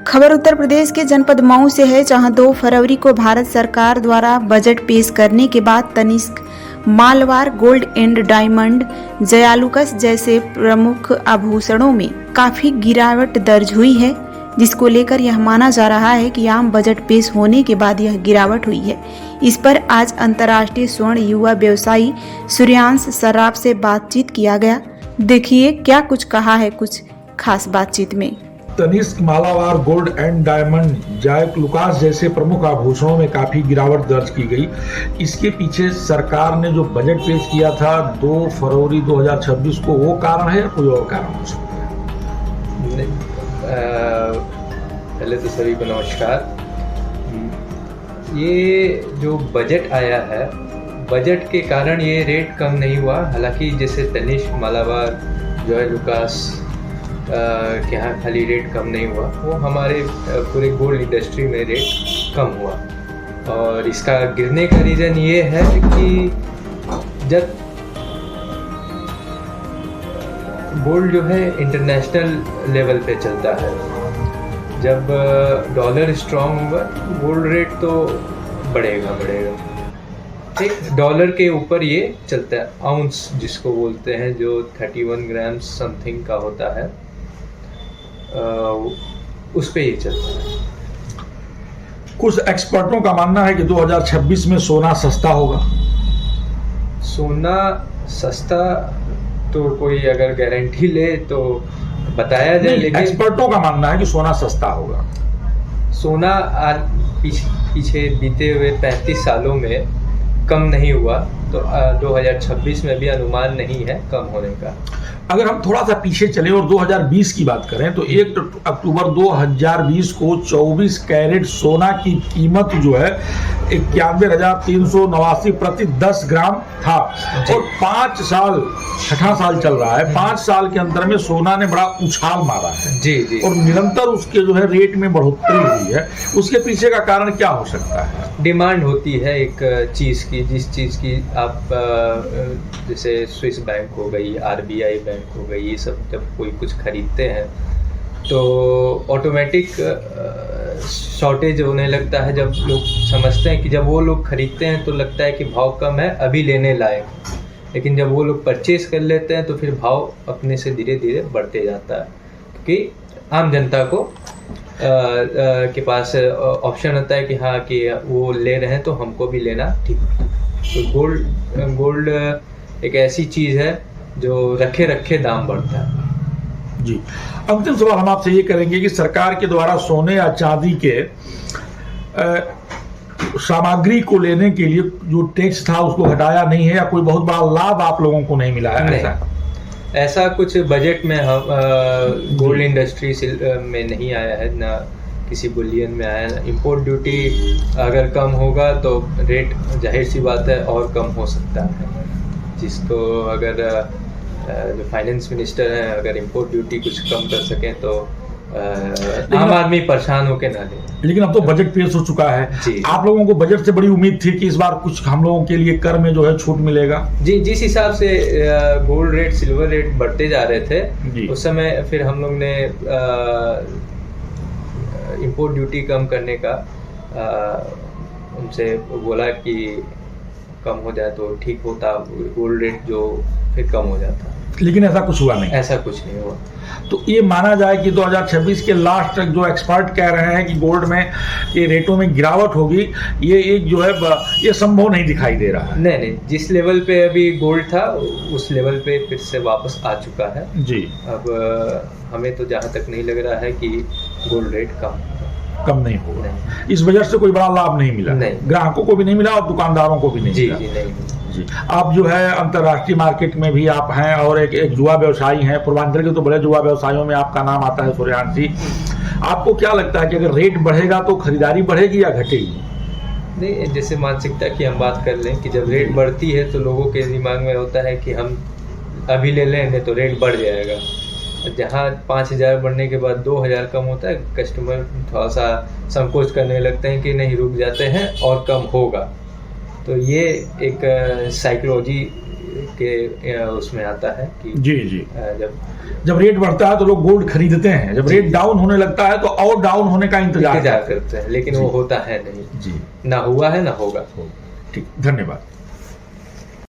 खबर उत्तर प्रदेश के जनपद मऊ से है, जहां 2 फरवरी को भारत सरकार द्वारा बजट पेश करने के बाद Tanishq, Malabar gold and diamond, जयालुकस जैसे प्रमुख आभूषणों में काफी गिरावट दर्ज हुई है, जिसको लेकर यह माना जा रहा है कि आम बजट पेश होने के बाद यह गिरावट हुई है। इस पर आज अंतर्राष्ट्रीय स्वर्ण युवा व्यवसायी सूर्यांश सर्राफ से बातचीत किया गया। देखिए क्या कुछ कहा है कुछ खास बातचीत में। Tanishq, Malabar gold and diamond, Joyalukkas जैसे प्रमुख आभूषणों में काफी गिरावट दर्ज की गई। इसके पीछे सरकार ने जो बजट पेश किया था 2 फरवरी 2026 को, वो कारण है या कोई और कारण हो सकता है? पहले तो सभी को नमस्कार। ये जो बजट आया है, बजट के कारण ये रेट कम नहीं हुआ। हालांकि जैसे तनिष्क, मालावार, जयालुकास के यहाँ खाली रेट कम नहीं हुआ, वो हमारे पूरे गोल्ड इंडस्ट्री में रेट कम हुआ। और इसका गिरने का रीज़न ये है कि जब गोल्ड जो है इंटरनेशनल लेवल पे चलता है, जब डॉलर स्ट्रांग होगा गोल्ड रेट तो बढ़ेगा। एक डॉलर के ऊपर ये चलता है, आउंस जिसको बोलते हैं, जो 31 ग्राम समथिंग का होता है, उस पे ये चलता है। कुछ एक्सपर्टों का मानना है कि 2026 में सोना सस्ता होगा। सोना सस्ता तो कोई अगर गारंटी ले तो बताया जाए, लेकिन एक्सपर्टों का मानना है कि सोना सस्ता होगा। सोना पीछे बीते हुए 35 सालों में कम नहीं हुआ, तो 2026 में भी अनुमान नहीं है कम होने का। अगर हम थोड़ा सा पीछे चले और 2020 की बात करें तो 1 अक्टूबर 2020 को 24 कैरेट सोना की कीमत जो है 91,389 प्रति 10 ग्राम था। और 5 साल, 6ठा साल चल रहा है, 5 साल के अंतर में सोना ने बड़ा उछाल मारा है। जी। और निरंतर उसके जो है रेट में बढ़ोतरी हुई है। उसके पीछे का कारण क्या हो सकता है? डिमांड होती है एक चीज़ की, जिस चीज़ की आप जैसे स्विस बैंक हो गई, RBI बैंक हो गई, ये सब जब कोई कुछ खरीदते हैं तो ऑटोमेटिक शॉर्टेज होने लगता है। जब लोग समझते हैं कि जब वो लोग खरीदते हैं तो लगता है कि भाव कम है, अभी लेने लायक, लेकिन जब वो लोग परचेज कर लेते हैं तो फिर भाव अपने से धीरे धीरे बढ़ते जाता है, क्योंकि आम जनता को के पास ऑप्शन होता है कि हाँ कि वो ले रहे हैं तो हमको भी लेना ठीक। तो गोल्ड एक ऐसी चीज़ है जो रखे दाम बढ़ता है। जी, अंतिम सवाल हम आपसे ये करेंगे कि सरकार के द्वारा सोने या चांदी के सामग्री को लेने के लिए जो टैक्स था उसको हटाया नहीं है, या कोई बहुत बड़ा लाभ आप लोगों को नहीं मिला है? ऐसा कुछ बजट में हम गोल्ड इंडस्ट्री में नहीं आया है, ना किसी बुलियन में आया है। इंपोर्ट ड्यूटी अगर कम होगा तो रेट जाहिर सी बात है और कम हो सकता है, जिसको अगर जो फाइनेंस मिनिस्टर हैं अगर इंपोर्ट ड्यूटी कुछ कम कर सकें तो आम आदमी परेशान होकर ना ले। लेकिन अब तो बजट पेश हो चुका है जी। आप लोगों को बजट से बड़ी उम्मीद थी कि इस बार कुछ हम लोगों के लिए कर में जो है छूट मिलेगा। जी, जिस हिसाब से गोल्ड रेट, सिल्वर रेट बढ़ते जा रहे थे उस समय फिर हम लोग ने इंपोर्ट ड्यूटी कम करने का उनसे बोला कि कम हो जाए तो ठीक होता, गोल्ड रेट जो फिर कम हो जाता। लेकिन ऐसा कुछ हुआ नहीं। ऐसा कुछ नहीं हुआ। तो ये माना जाए कि 2026 के लास्ट तक जो एक्सपर्ट कह रहे हैं कि गोल्ड में ये रेटों में गिरावट होगी, ये एक जो है ये संभव नहीं दिखाई दे रहा है। नहीं, जिस लेवल पे अभी गोल्ड था उस लेवल पे फिर से वापस आ चुका है जी। अब हमें तो जहाँ तक नहीं लग रहा है कि गोल्ड रेट कम नहीं होगा। इस वजह से कोई बड़ा लाभ नहीं मिला, ग्राहकों को भी नहीं मिला और दुकानदारों को भी नहीं मिला। जी, आप जो है अंतर्राष्ट्रीय मार्केट में भी आप हैं और एक युवा व्यवसायी हैं। पूर्वांचल के तो बड़े युवा व्यवसायियों में आपका नाम आता है, सूर्यांश जी। आपको क्या लगता है कि अगर रेट बढ़ेगा तो खरीदारी बढ़ेगी या घटेगी? नहीं, जैसे मानसिकता की हम बात कर लें कि जब रेट बढ़ती है तो लोगों के दिमाग में होता है कि हम अभी ले लें, नहीं तो रेट बढ़ जाएगा। जहाँ 5,000 बढ़ने के बाद 2,000 कम होता है, कस्टमर थोड़ा सा संकोच करने लगते हैं कि नहीं, रुक जाते हैं और कम होगा। तो ये एक साइकोलॉजी के उसमें आता है कि जी जी, जब रेट बढ़ता है तो लोग गोल्ड खरीदते हैं, जब रेट डाउन होने लगता है तो और डाउन होने का इंतजार करते हैं, लेकिन वो होता है नहीं जी, ना हुआ है ना होगा। ठीक, धन्यवाद।